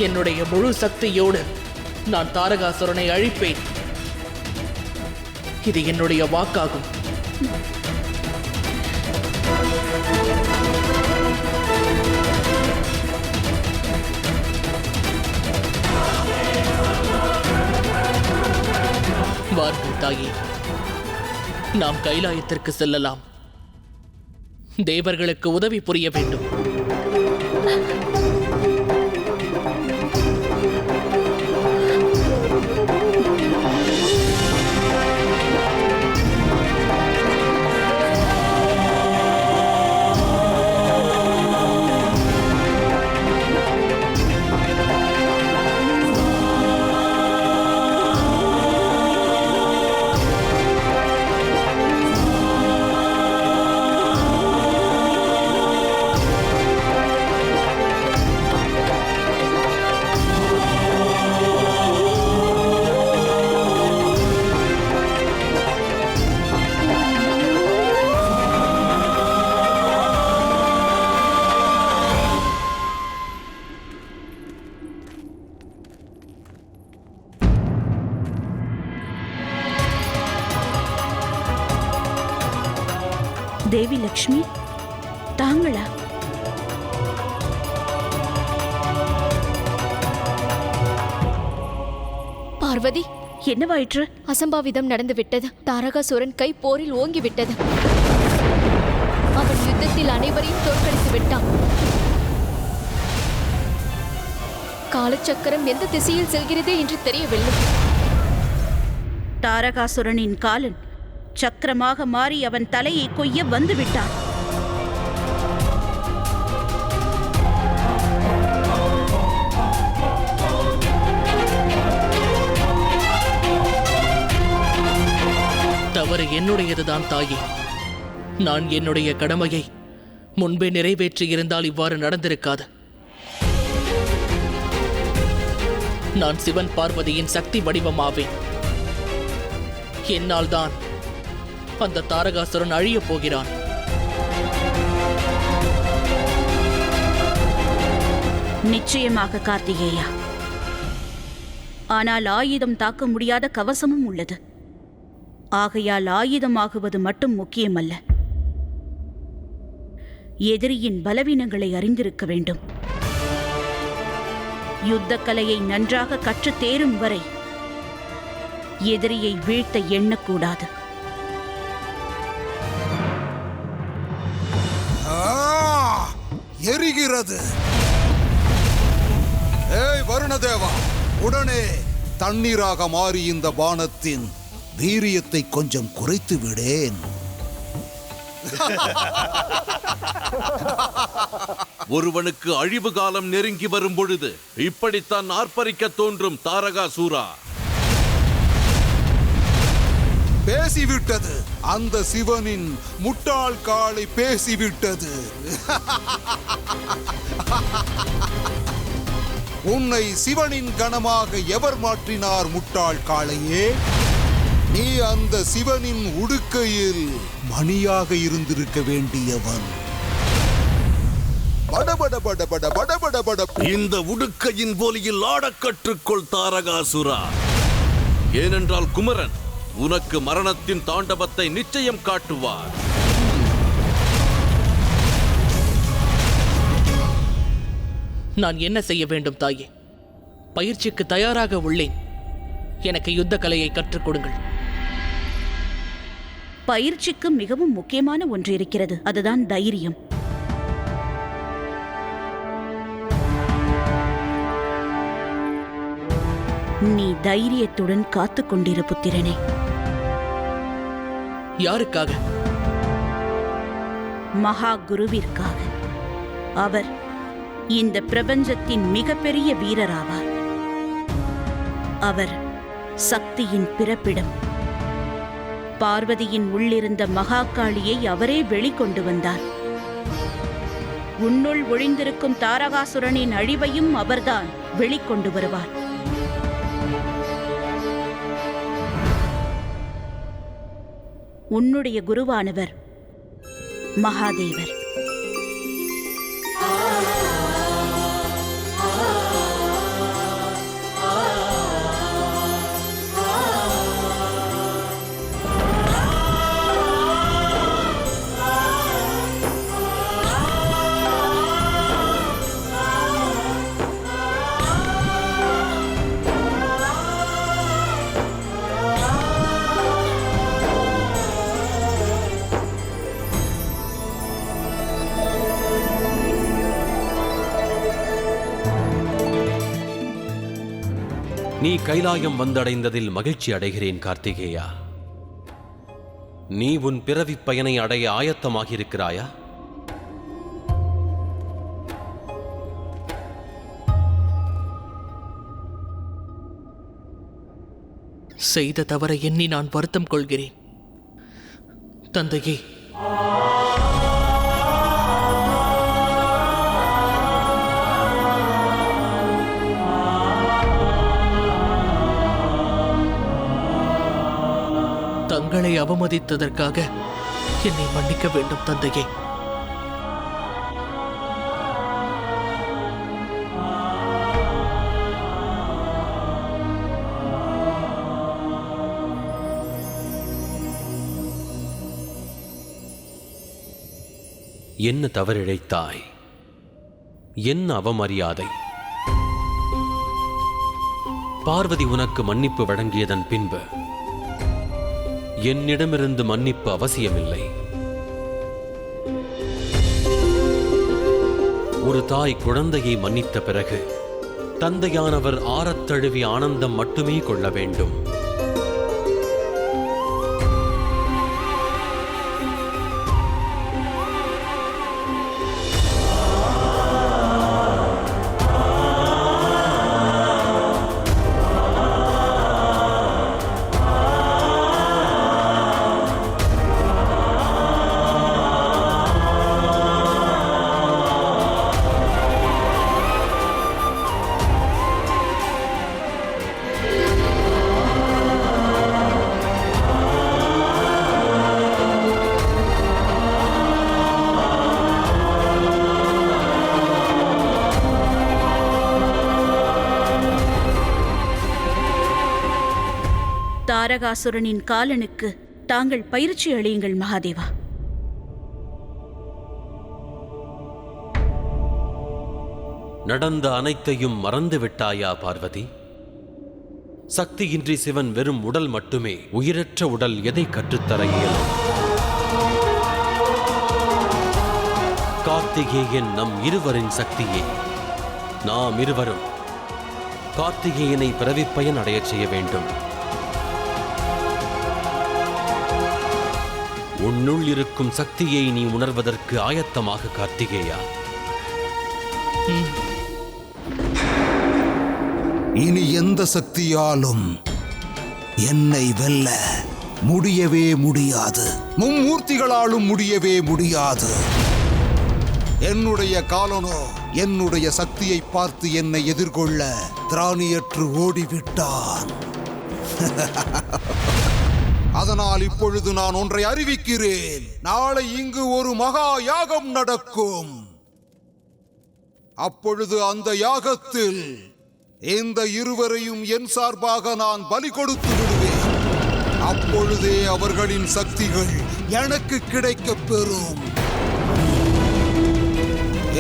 என்னுடைய முழு சக்தியோடு நான் தாரகாசுரனை அழிப்பேன். இது என்னுடைய வாக்காகும். வாருங்கள் தாயே, நாம் கைலாயத்திற்கு செல்லலாம். தேவர்களுக்கு உதவி புரிய வேண்டும். தேவி லக்ஷ்மி, தாங்களா? பார்வதி, என்னவாயிற்று? அசம்பாவிதம் நடந்துவிட்டது. தாரகாசுரன் கை போரில் ஓங்கிவிட்டது. அவன் யுத்தத்தில் அனைவரையும் தோற்கடித்து விட்டான். காலச்சக்கரம் எந்த திசையில் செல்கிறதே என்று தெரியவில்லை. தாரகாசுரனின் காலன் சக்கரமாக மாறி அவன் தலையை கொய்ய வந்துவிட்டான். தவறு என்னுடையதுதான் தாயே. நான் என்னுடைய கடமையை முன்பே நிறைவேற்றியிருந்தால் இவ்வாறு நடந்திருக்காது. நான் சிவன் பார்வதியின் சக்தி வடிவமாவேன். என்னால் தான் அந்த தாரகாசுரன் அழியப் போகிறான். நிச்சயமாக கார்த்திகேயா. ஆனால் ஆயுதம் தாக்க முடியாத கவசமும் உள்ளது. ஆகையால் ஆயுதமாகுவது மட்டும் முக்கியமல்ல, எதிரியின் பலவீனங்களை அறிந்திருக்க வேண்டும். யுத்தக்கலையை நன்றாக கற்றுத் தேரும் வரை எதிரியை வீழ்த்த எண்ணக்கூடாது. எரிகிறது. ஏய் வருணதேவா, உடனே தண்ணீராக மாறி இந்த பானத்தின் வீரியத்தை கொஞ்சம் குறைத்து விடேன். ஒருவனுக்கு அழிவு காலம் நெருங்கி வரும் பொழுது இப்படித்தான் ஆர்ப்பரிக்க தோன்றும் தாரகாசூரா. பேசிவிட்டது. அந்த சிவனின் முட்டாள் காளை பேசிவிட்டது. உன்னை சிவனின் கணமாக எவர் மாற்றினார் முட்டாள் காளையே? நீ அந்த சிவனின் உடுக்கையில் மணியாக இருந்திருக்க வேண்டியவன். இந்த உடுக்கையின் போலியில் ஆடக் கற்றுக்கொள் தாரகாசுரா. ஏனென்றால் குமரன் உனக்கு மரணத்தின் தாண்டவத்தை நிச்சயம் காட்டுவார். நான் என்ன செய்ய வேண்டும் தாயே? பயிற்சிக்கு தயாராக உள்ளேன். எனக்கு யுத்த கலையை கற்றுக் கொடுங்கள். பயிற்சிக்கு மிகவும் முக்கியமான ஒன்று இருக்கிறது, அதுதான் தைரியம். நீ தைரியத்துடன் காத்துக் கொண்டிரு புத்திரனே. யாருக்காக? மகா குருவிற்காக. அவர் இந்த பிரபஞ்சத்தின் மிகப்பெரிய வீரராவார். அவர் சக்தியின் பிறப்பிடம். பார்வதியின் உள்ளிருந்த மகாகாளியை அவரே வெளிக்கொண்டு வந்தார். உன்னுள் ஒளிந்திருக்கும் தாரகாசுரனின் அழிவையும் அவர்தான் வெளிக்கொண்டு வருவார். உன்னுடைய குருவானவர் மகாதேவர். நீ கைலாயம் வந்தடைந்ததில் மகிழ்ச்சி அடைகிறேன் கார்த்திகேயா. நீ உன் பிறவிப் பயனை அடைய ஆயத்தமாகியிருக்கிறாயா? செய்த தவறை எண்ணி நான் வருத்தம் கொள்கிறேன் தந்தையே. தங்களை அவமதித்ததற்காக என்னை மன்னிக்க வேண்டும் தந்தையே. என்ன தவறிழைத்தாய்? என்ன அவமரியாதை? பார்வதி உனக்கு மன்னிப்பு வழங்கியதன் பின்பு என்னிடமிருந்து மன்னிப்பு அவசியமில்லை. ஒரு தாய் குழந்தையை மன்னித்த பிறகு தந்தையானவர் ஆறத் தழுவி ஆனந்தம் மட்டுமே கொள்ள வேண்டும். தாரகாசுரனின் காலனுக்கு தாங்கள் பயிற்சி அளியுங்கள் மகாதேவா. நடந்த அனைத்தையும் மறந்து விட்டாயா பார்வதி? சக்தியின்றி சிவன் வெறும் உடல் மட்டுமே. உயிரற்ற உடல் எதை கற்றுத்தர இயலும்? கார்த்திகேயன் நம் இருவரின் சக்தியே. நாம் இருவரும் கார்த்திகேயனை பிறவிப்பயன் அடையச் செய்ய வேண்டும். உன்னுள் இருக்கும் சக்தியை நீ உணர்வதற்கு ஆயத்தமாக கார்த்திகேயா. இனி எந்த சக்தியாலும் என்னை வெல்ல முடியவே முடியாது. மும்மூர்த்திகளாலும் முடியவே முடியாது. என்னுடைய காலனோ என்னுடைய சக்தியை பார்த்து என்னை எதிர்கொள்ள திராணியற்று ஓடிவிட்டான். அதனால் இப்பொழுது நான் ஒன்றை அறிவிக்கிறேன். நாளை இங்கு ஒரு மகா யாகம் நடக்கும். அப்பொழுது அந்த யாகத்தில் இந்த இருவரையும் என் சார்பாக நான் பலி கொடுத்து விடுவேன். அப்பொழுதே அவர்களின் சக்திகள் எனக்கு கிடைக்கப் பெறும்.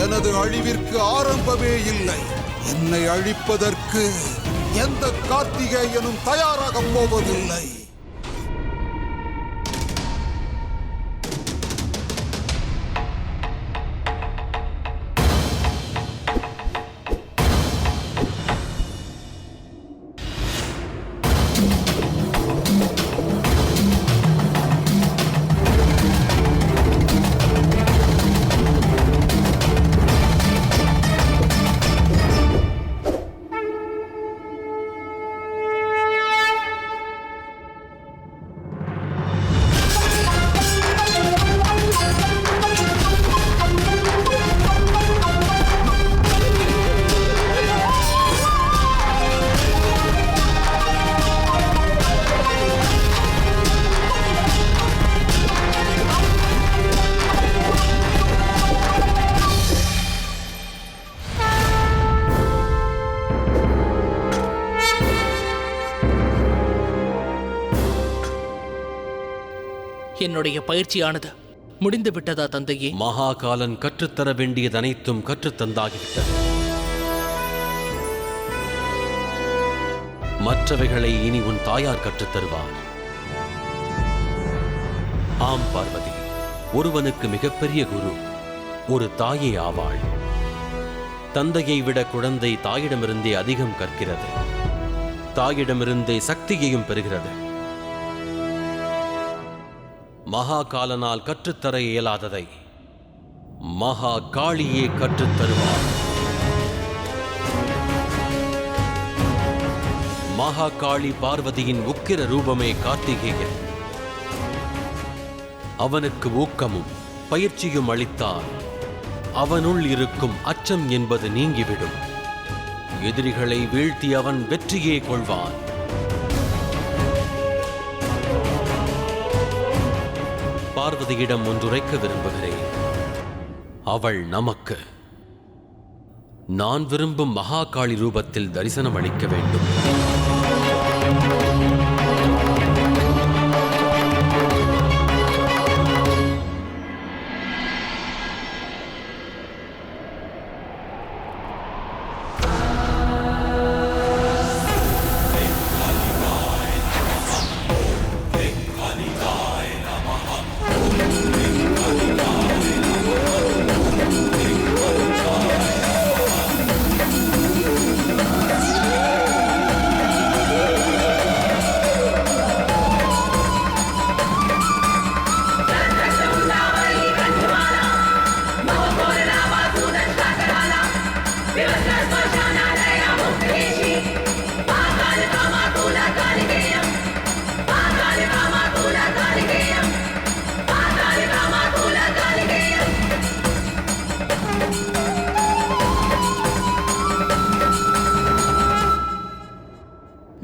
எனது அழிவிற்கு ஆரம்பமே இல்லை. என்னை அழிப்பதற்கு எந்த கார்த்திகேயனும் தயாராக போவதில்லை. என்னுடைய பயிற்சியானது முடிந்து விட்டதா தந்தையே? மகாகாலன் கற்றுத்தர வேண்டியது அனைத்தும் கற்றுத்தந்தாகிவிட்டது. மற்றவைகளை இனி உன் தாயார் கற்றுத்தருவார். ஆம் பார்வதி, ஒருவனுக்கு மிகப்பெரிய குரு ஒரு தாயே ஆவாள். தந்தையை விட குழந்தை தாயிடமிருந்தே அதிகம் கற்கிறது. தாயிடமிருந்தே சக்தியையும் பெறுகிறது. மகாகாலனால் கற்றுத்தர இயலாததை மகா காளியே கற்றுத்தருவார். மகா காளி பார்வதியின் உக்கிர ரூபமே கார்த்திகேயன். அவனுக்கு ஊக்கமும் பயிற்சியும் அளித்தால் அவனுள் இருக்கும் அச்சம் என்பது நீங்கிவிடும். எதிரிகளை வீழ்த்தி அவன் வெற்றியே கொள்வான். பார்வதியிடம் ஒன்றுரைக்க விரும்புகிறேன். அவள் நமக்கு நான் விரும்பும் மகாகாளி ரூபத்தில் தரிசனம் அளிக்க வேண்டும்.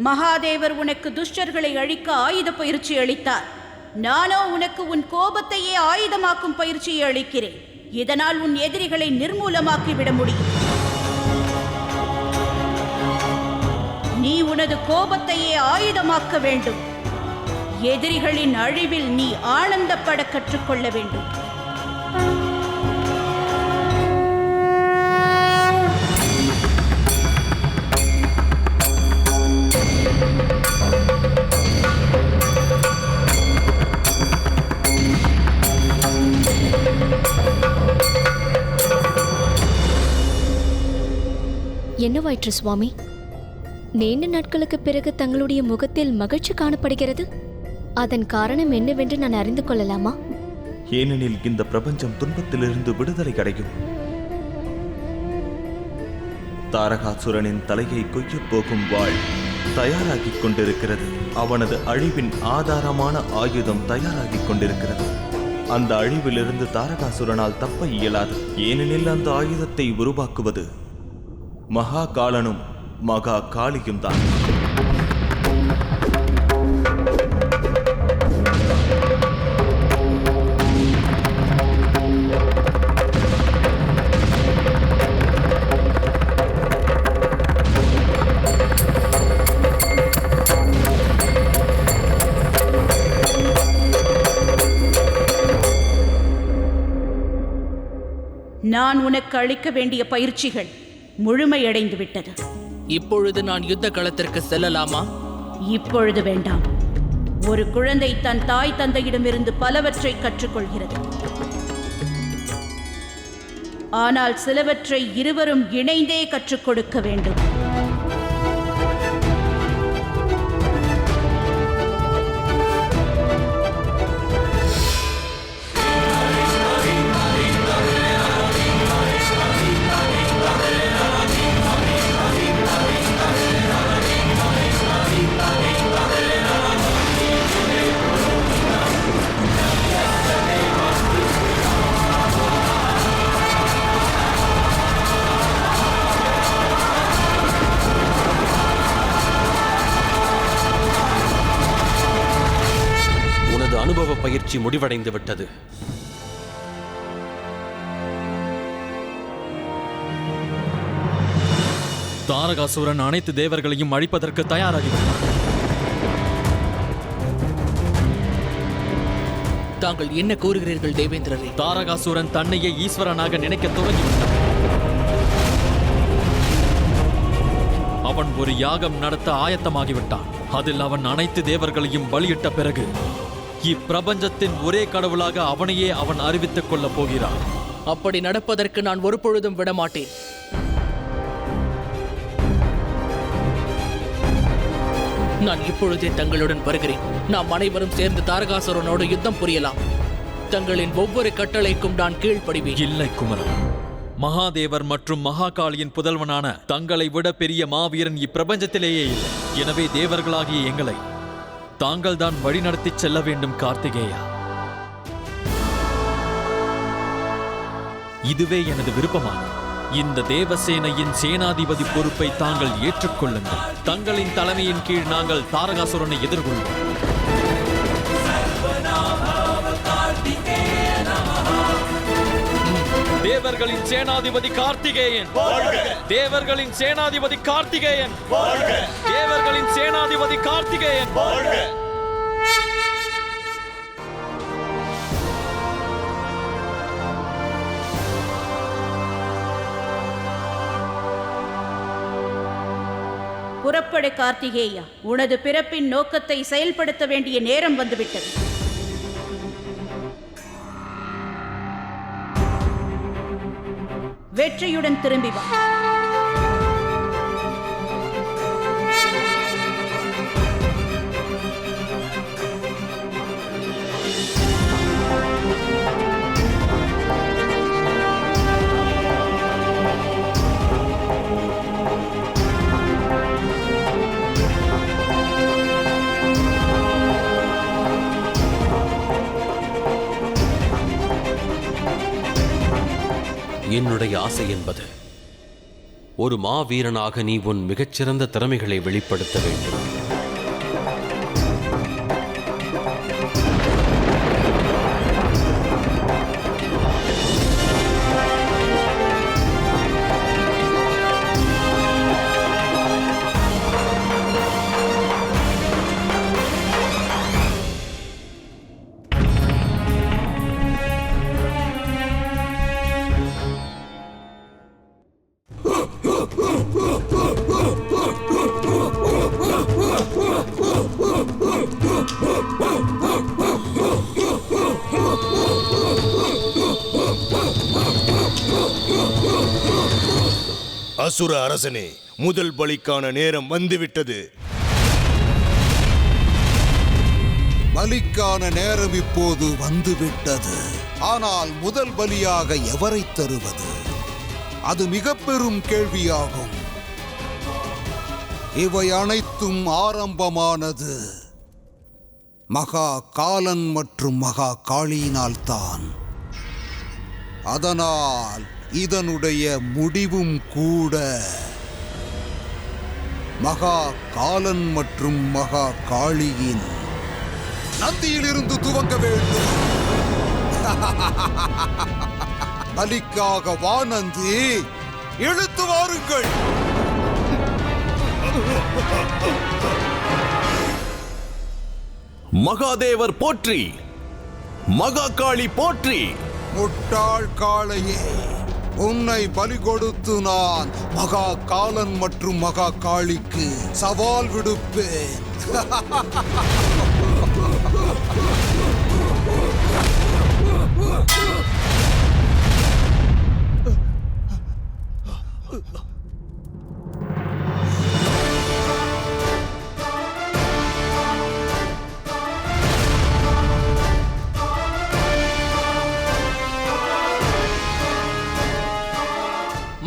மகாதேவர் உனக்கு துஷ்டர்களை அழிக்க ஆயுத பயிற்சி அளித்தார். நானோ உனக்கு உன் கோபத்தையே ஆயுதமாக்கும் பயிற்சியை அளிக்கிறேன். இதனால் உன் எதிரிகளை நிர்மூலமாக்கிவிட முடியும். நீ உனது கோபத்தையே ஆயுதமாக்க வேண்டும். எதிரிகளின் அழிவில் நீ ஆனந்தப்பட கற்றுக்கொள்ள வேண்டும். என்னவாயிற்று சுவாமி? நீண்ட நாட்களுக்கு பிறகு தங்களுடைய முகத்தில் மகிழ்ச்சி காணப்படுகிறது. அதன் காரணம் என்னவென்று நான் அறிந்து கொள்ளலாமா? ஏனெனில் இந்த பிரபஞ்சம் துன்பத்திலிருந்து விடுதலை அடையும். தாரகாசுரனின் தலையை கொய்யப் போகும் வாள் தயாராகிக் கொண்டிருக்கிறது. அவனது அழிவின் ஆதாரமான ஆயுதம் தயாராகிக் கொண்டிருக்கிறது. அந்த அழிவிலிருந்து தாரகாசுரனால் தப்ப இயலாது. ஏனெனில் அந்த ஆயுதத்தை உருவாக்குவது மகா காலனும் மகா காளியும் தான். நான் உனக்கு அளிக்க வேண்டிய பயிற்சிகள் முழுமையடைந்து விட்டது. இப்பொழுது நான் யுத்த களத்திற்கு செல்லலாமா? இப்பொழுது வேண்டாம். ஒரு குழந்தை தன் தாய் தந்தையிடமிருந்து பலவற்றை கற்றுக்கொள்கிறது. ஆனால் சிலவற்றை இருவரும் இணைந்தே கற்றுக் கொடுக்க வேண்டும். அனுபவ பயிற்சி முடிவடைந்து விட்டது. தாரகாசுரன் அனைத்து தேவர்களையும் அழிப்பதற்கு தயாராகிவிட்டார். தாங்கள் என்ன கூறுகிறீர்கள் தேவேந்திரரே? தாரகாசுரன் தன்னையே ஈஸ்வரனாக நினைக்க தொடங்கிவிட்டார். அவன் ஒரு யாகம் நடத்த ஆயத்தமாகிவிட்டான். அதில் அவன் அனைத்து தேவர்களையும் பலியிட்ட பிறகு இப்பிரபஞ்சத்தின் ஒரே கடவுளாக அவனையே அவன் அறிவித்துக் கொள்ளப் போகிறான். அப்படி நடப்பதற்கு நான் ஒரு பொழுதும் விடமாட்டேன். நான் இப்பொழுதே தங்களுடன் வருகிறேன். நாம் அனைவரும் சேர்ந்து தாரகாசுரனோடு யுத்தம் புரியலாம். தங்களின் ஒவ்வொரு கட்டளைக்கும் நான் கீழ்ப்படிவேன். இல்லை குமரா, மகாதேவர் மற்றும் மகாகாளியின் புதல்வனான தங்களை விட பெரிய மாவீரன் இப்பிரபஞ்சத்திலேயே இல்லை. எனவே தேவர்களாகிய எங்களை தாங்கள் தான் வழிநடத்தி செல்ல வேண்டும் கார்த்திகேயா. இதுவே எனது விருப்பமாகும். இந்த தேவசேனையின் சேனாதிபதி பொறுப்பை தாங்கள் ஏற்றுக்கொள்ளுங்கள். தங்களின் தலைமையின் கீழ் நாங்கள் தாரகாசுரனை எதிர்கொள்வோம். தேவர்களின் சேனாதிபதி கார்த்திகேயன், தேவர்களின் சேனாதிபதி கார்த்திகேயன், தேவர்களின் சேனாதிபதி கார்த்திகேயன். புறப்படு கார்த்திகேயா. உனது பிறப்பின் நோக்கத்தை செயல்படுத்த வேண்டிய நேரம் வந்துவிட்டது. வெற்றியுடன் திரும்பி வா. என்னுடைய ஆசை என்பது ஒரு மாவீரனாக நீ உன் மிகச்சிறந்த திறமைகளை வெளிப்படுத்த வேண்டும். அசுர அரசனே, முதல் பலிக்கான நேரம் வந்துவிட்டது. பலிக்கான நேரம் இப்போது வந்துவிட்டது. ஆனால் முதல் பலியாக எவரை தருவது? அது மிக பெரும் கேள்வியாகும். இவை அனைத்தும் ஆரம்பமானது மகா காலன் மற்றும் மகா காளியினால் தான். அதனால் இதனுடைய முடிவும் கூட மகா காலன் மற்றும் மகா காளியின் நந்தியிலிருந்து துவங்க வேண்டும். பலிக்காக வானந்தி இழுத்து வாருங்கள். மகாதேவர் போற்றி, மகா காளி போற்றி. முட்டாள் காளையே, உன்னை பலி கொடுத்து நான் மகா காலன் மற்றும் மகா காளிக்கு சவால் விடுப்பேன்.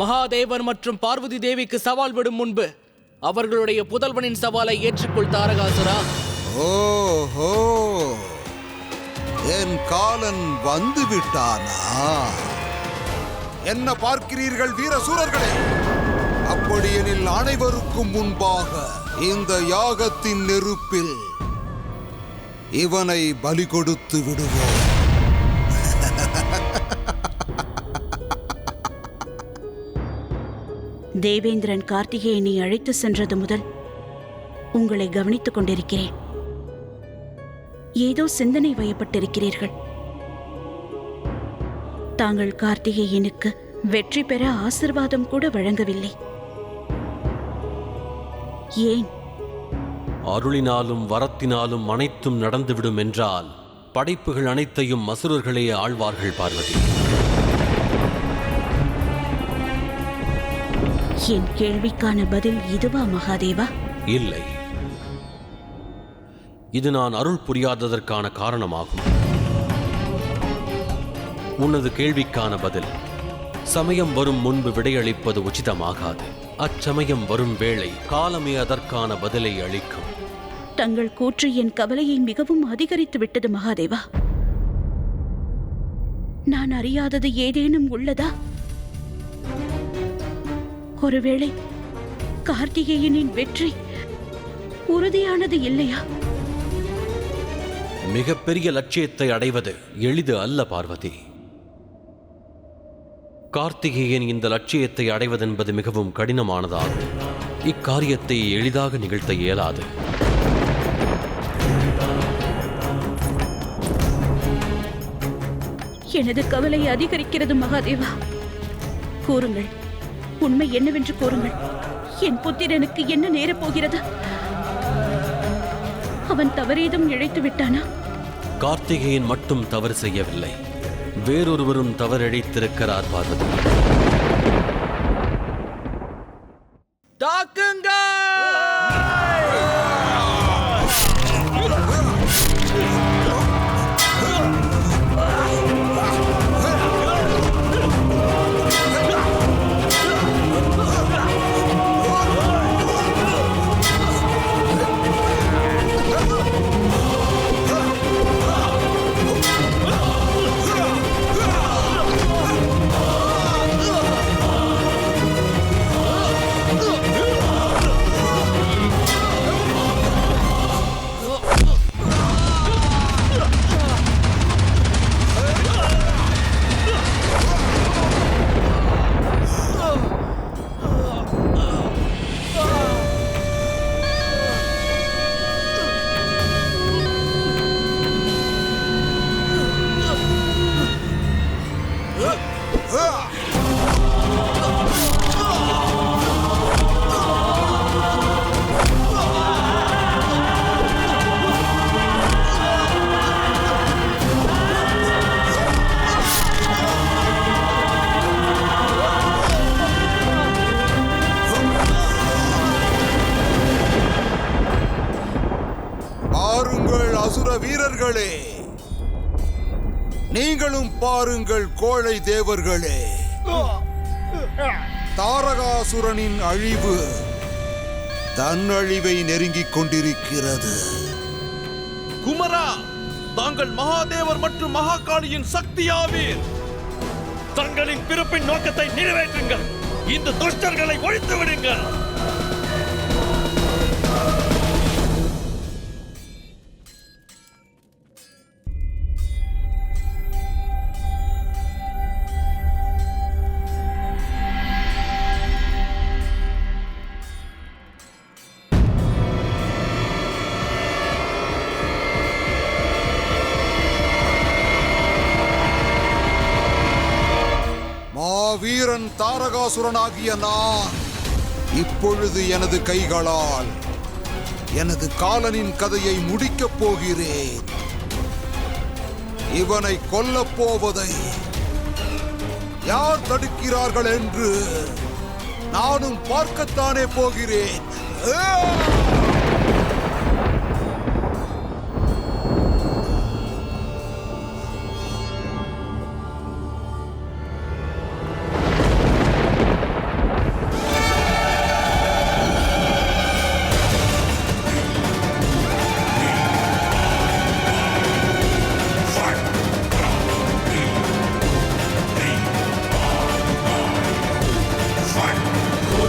மகாதேவர் மற்றும் பார்வதி தேவிக்கு சவால் விடும் முன்பு அவர்களுடைய புதல்வனின் சவாலை ஏற்றுக்கொள் தாரகாசுரா. ஓஹோ, என் காலன் வந்து விட்டானா? என்ன பார்க்கிறீர்கள் வீரசூரர்களே? அப்படியெனில் அனைவருக்கும் முன்பாக இந்த யாகத்தின் நெருப்பில் இவனை பலி கொடுத்து விடுவோம். தேவேந்திரன் கார்த்திகேயனை அழைத்து சென்றது முதல் உங்களை கவனித்துக் கொண்டிருக்கிறேன். ஏதோ சிந்தனை வயப்பட்டிருக்கிறீர்கள். தாங்கள் கார்த்திகேயனுக்கு வெற்றி பெற ஆசிர்வாதம் கூட வழங்கவில்லை. ஏன்? அருளினாலும் வரத்தினாலும் அனைத்தும் நடந்துவிடும் என்றால் படைப்புகள் அனைத்தையும் அசுரர்களே ஆழ்வார்கள் பார்வதி. என் கேள்விக்கான பதில் இதுவா மகாதேவா? இல்லை, இது நான் அருள் புரியாததற்கான காரணமாகும். உனது கேள்விக்கான பதில் சமயம் வரும் முன்பு விடையளிப்பது உச்சிதமாகாது. அச்சமயம் வரும் வேளை காலமே அதற்கான பதிலை அளிக்கும். தங்கள் கூற்று என் கவலையை மிகவும் அதிகரித்து விட்டது மகாதேவா. நான் அறியாதது ஏதேனும் உள்ளதா? ஒருவேளை கார்த்திகேயனின் வெற்றி உறுதியானது இல்லையா? மிகப்பெரிய லட்சியத்தை அடைவது எளிது அல்ல பார்வதி. கார்த்திகேயன் இந்த லட்சியத்தை அடைவதென்பது மிகவும் கடினமானதாகும். இக்காரியத்தை எளிதாக நிகழ்த்த இயலாது. எனது கவலை அதிகரிக்கிறது மகாதேவா. கூறுங்கள், உண்மை என்னவென்று கூறுங்கள். என் புத்திரனுக்கு என்ன நேரப் போகிறது? அவன் தவறேதும் இழைத்து விட்டானா? கார்த்திகேயன் மட்டும் தவறு செய்யவில்லை, வேறொருவரும் தவறிழைத்திருக்கிறார் பார்வதி. அசுர வீரர்களே, நீங்களும் பாருங்கள் கோழை தேவர்களே, தாரகாசுரனின் அழிவு தன்னழிவை நெருங்கிக் கொண்டிருக்கிறது. குமரா, தாங்கள் மகாதேவர் மற்றும் மகாகாளியின் சக்தியாவீர். தங்களின் பிறப்பின் நோக்கத்தை நிறைவேற்றுங்கள். இந்த துஷ்டர்களை ஒழித்து விடுங்கள். மாவீரன் தாரகாசுரனாகிய நான் இப்பொழுது எனது கைகளால் எனது காலனின் கதையை முடிக்கப் போகிறேன். இவனை கொல்லப் போவதை யார் தடுக்கிறார்கள் என்று நானும் பார்க்கத்தானே போகிறேன்.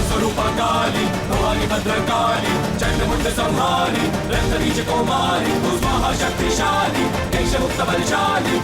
स्वरूपाकाली भवानी भद्रकाली चंडमुंड संहारी रक्तबीज कौमारी तू महाशक्तिशाली देशमुक्त बलशाली